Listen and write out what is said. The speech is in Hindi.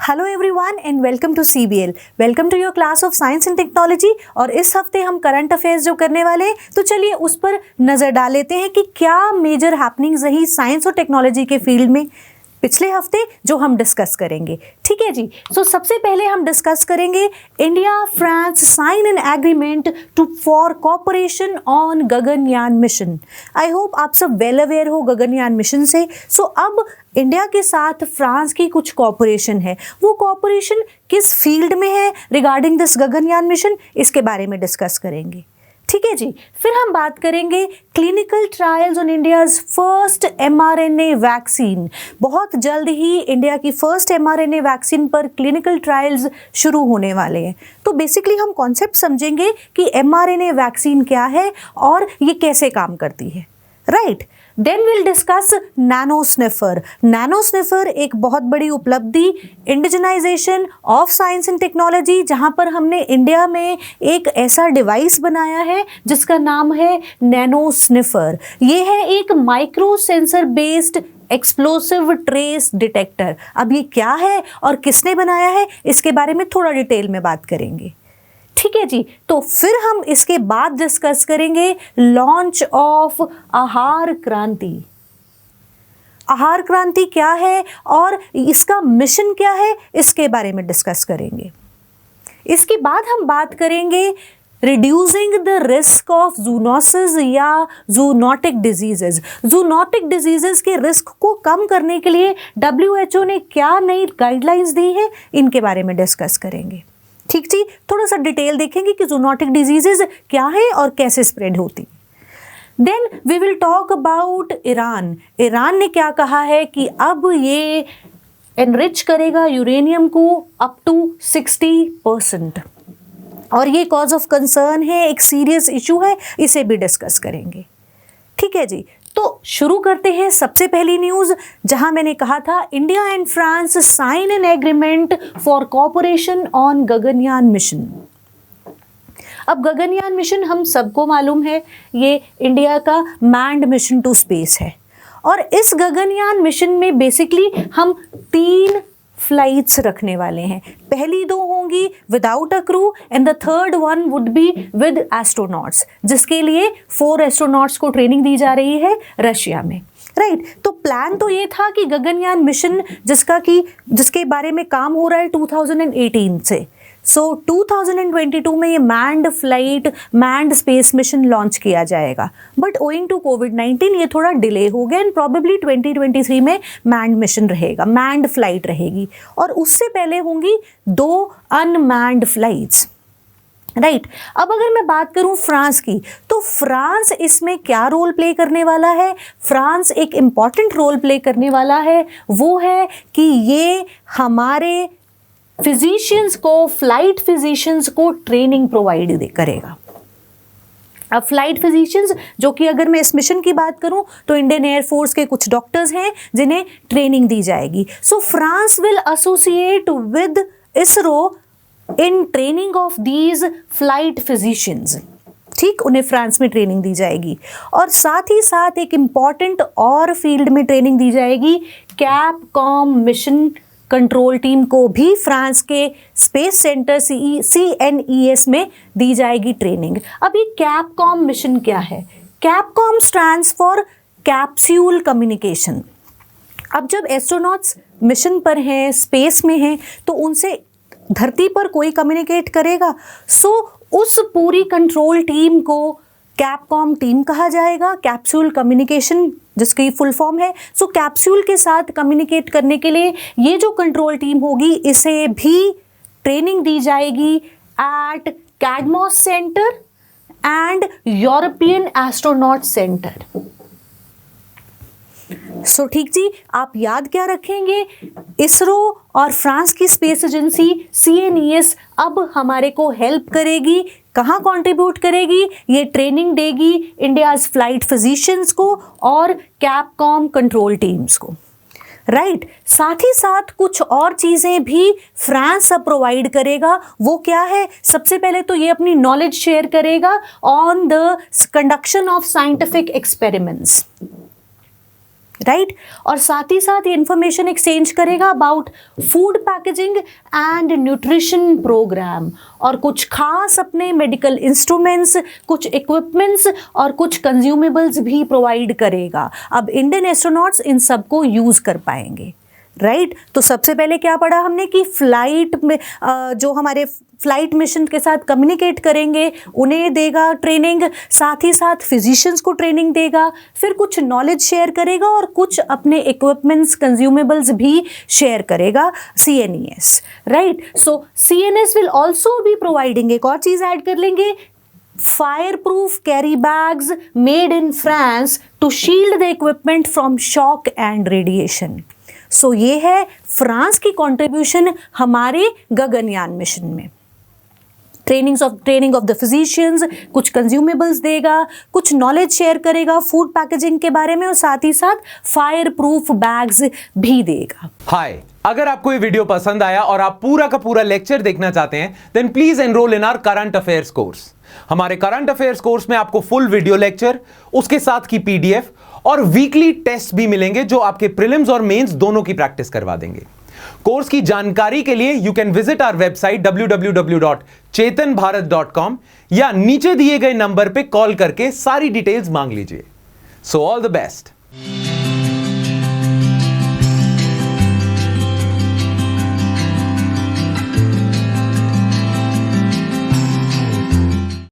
Hello everyone and welcome to CBL। Welcome to your class of science and technology. और इस हफ्ते हम करंट अफेयर्स जो करने वाले हैं, तो चलिए उस पर नज़र डाल लेते हैं कि क्या मेजर हैपनिंग्स रही साइंस और टेक्नोलॉजी के फील्ड में पिछले हफ्ते जो हम डिस्कस करेंगे। ठीक है जी। सो सबसे पहले हम डिस्कस करेंगे India France sign an agreement to for cooperation on Gaganyaan mission. I hope आप सब वेल अवेयर हो गगनयान मिशन से। सो अब इंडिया के साथ फ्रांस की कुछ कॉपरेशन है। वो कॉपरेशन किस फील्ड में है रिगार्डिंग दिस गगनयान मिशन, इसके बारे में डिस्कस करेंगे। ठीक है जी। फिर हम बात करेंगे clinical trials on India's first mRNA vaccine. बहुत जल्द ही इंडिया की फर्स्ट mRNA वैक्सीन पर क्लिनिकल ट्रायल्स शुरू होने वाले हैं। तो बेसिकली हम कॉन्सेप्ट समझेंगे कि mRNA वैक्सीन क्या है और ये कैसे काम करती है। Right. Then will discuss nano sniffer. Nano sniffer एक बहुत बड़ी उपलब्धि, indigenisation of science and technology, जहां पर हमने इंडिया में एक ऐसा डिवाइस बनाया है जिसका नाम है नैनो स्निफर। ये है एक micro sensor based explosive trace detector. अब ये क्या है और किसने बनाया है, इसके बारे में थोड़ा डिटेल में बात करेंगे। ठीक है जी। तो फिर हम इसके बाद डिस्कस करेंगे लॉन्च ऑफ आहार क्रांति। आहार क्रांति क्या है और इसका मिशन क्या है, इसके बारे में डिस्कस करेंगे। इसके बाद हम बात करेंगे reducing the risk of zoonosis या जूनोटिक डिजीजेस। जूनोटिक डिजीजेस के रिस्क को कम करने के लिए WHO ने क्या नई गाइडलाइंस दी है, इनके बारे में डिस्कस करेंगे। ठीक जी। थोड़ा सा डिटेल देखेंगे कि जूनोटिक डिजीजेज क्या है और कैसे स्प्रेड होती। Then we will talk about Iran. Iran ने क्या कहा है कि अब ये एनरिच करेगा यूरेनियम को अप टू 60%, और ये कॉज ऑफ कंसर्न है, एक सीरियस इशू है, इसे भी डिस्कस करेंगे। ठीक है जी। तो शुरू करते हैं सबसे पहली न्यूज़, जहां मैंने कहा था India and France sign an agreement for cooperation on Gaganyaan mission. अब गगनयान मिशन हम सबको मालूम है, ये इंडिया का मैन्ड मिशन टू स्पेस है। और इस गगनयान मिशन में बेसिकली हम 3 फ्लाइट्स रखने वाले हैं। पहली 2 होंगी without a crew and the third one would be with astronauts, जिसके लिए 4 एस्ट्रोनॉट्स को ट्रेनिंग दी जा रही है रशिया में। राइट। तो प्लान तो ये था कि गगनयान मिशन जिसके बारे में काम हो रहा है 2018 से, सो 2022 में ये मैन्ड स्पेस मिशन लॉन्च किया जाएगा। बट ओइंग टू कोविड-19 ये थोड़ा डिले हो गया एंड प्रॉबेबली 2023 में मैन्ड मिशन रहेगा, मैन्ड फ्लाइट रहेगी। और उससे पहले होंगी 2 अनमैन्ड फ्लाइट्स। राइट। अब अगर मैं बात करूं फ्रांस की, तो फ्रांस इसमें क्या रोल प्ले करने वाला है। फ्रांस एक इम्पॉर्टेंट रोल प्ले करने वाला है, वो है कि ये हमारे फिजिशियंस को, फ्लाइट फिजिशियंस को ट्रेनिंग प्रोवाइड करेगा। अब फ्लाइट फिजिशियंस, जो कि अगर मैं इस मिशन की बात करूं तो इंडियन एयरफोर्स के कुछ डॉक्टर्स हैं जिन्हें ट्रेनिंग दी जाएगी। सो France will associate with ISRO in training of these flight physicians. ठीक, उन्हें फ्रांस में ट्रेनिंग दी जाएगी। और साथ ही साथ एक इम्पॉर्टेंट और फील्ड में ट्रेनिंग दी जाएगी, कैपकॉम मिशन कंट्रोल टीम को भी फ्रांस के स्पेस सेंटर CNES में दी जाएगी ट्रेनिंग। अब ये कैपकॉम मिशन क्या है? Capcom stands for capsule communication. अब जब एस्ट्रोनॉट्स मिशन पर हैं, स्पेस में हैं, तो उनसे धरती पर कोई कम्युनिकेट करेगा। सो उस पूरी कंट्रोल टीम को कैपकॉम टीम कहा जाएगा, कैप्सूल कम्युनिकेशन जिसकी फुल फॉर्म है। सो कैप्सूल के साथ कम्युनिकेट करने के लिए ये जो कंट्रोल टीम होगी, इसे भी ट्रेनिंग दी जाएगी at CADMOS centre and European Astronaut Centre. So ठीक जी। आप याद क्या रखेंगे, इसरो और फ्रांस की स्पेस एजेंसी CNES अब हमारे को हेल्प करेगी। कहाँ कंट्रीब्यूट करेगी? ये ट्रेनिंग देगी इंडियाज फ्लाइट फिजिशियंस को और कैपकॉम कंट्रोल टीम्स को। राइट। साथ ही साथ कुछ और चीज़ें भी फ्रांस अब प्रोवाइड करेगा। वो क्या है? सबसे पहले तो ये अपनी नॉलेज शेयर करेगा on the conduction of scientific experiments. Right और साथ ही साथ ये इंफॉर्मेशन एक्सचेंज करेगा about food packaging and nutrition programme और कुछ खास अपने मेडिकल इंस्ट्रूमेंट्स, कुछ इक्विपमेंट्स और कुछ कंज्यूमेबल्स भी प्रोवाइड करेगा। अब इंडियन एस्ट्रोनॉट्स इन सबको यूज़ कर पाएंगे, राइट तो सबसे पहले क्या पढ़ा हमने कि फ्लाइट में जो हमारे फ्लाइट मिशन के साथ कम्युनिकेट करेंगे उन्हें देगा ट्रेनिंग, साथ ही साथ फिजिशियंस को ट्रेनिंग देगा, फिर कुछ नॉलेज शेयर करेगा और कुछ अपने इक्विपमेंट्स कंज्यूमेबल्स भी शेयर करेगा CNES, right. So CNS will also be providing, एक और चीज़ ऐड कर लेंगे, fireproof carry bags made in France to shield the equipment from shock and radiation. So ये है फ्रांस की कंट्रीब्यूशन हमारे गगनयान मिशन में। ट्रेनिंग ऑफ द फिजिशियंस, कुछ कंज्यूमेबल्स देगा, कुछ नॉलेज शेयर करेगा फूड पैकेजिंग के बारे में और साथ ही साथ फायर प्रूफ बैग्स भी देगा। हाय, अगर आपको ये वीडियो पसंद आया और आप पूरा का पूरा लेक्चर देखना चाहते हैं then please enrol in our current affairs course. हमारे करंट अफेयर्स कोर्स में आपको फुल वीडियो लेक्चर, उसके साथ की PDF और वीकली टेस्ट भी मिलेंगे जो आपके प्रीलिम्स और मेंस दोनों की प्रैक्टिस करवा देंगे। कोर्स की जानकारी के लिए you can visit our website www.chetanbharat.com या नीचे दिए गए नंबर पे कॉल करके सारी डिटेल्स मांग लीजिए। So all the best.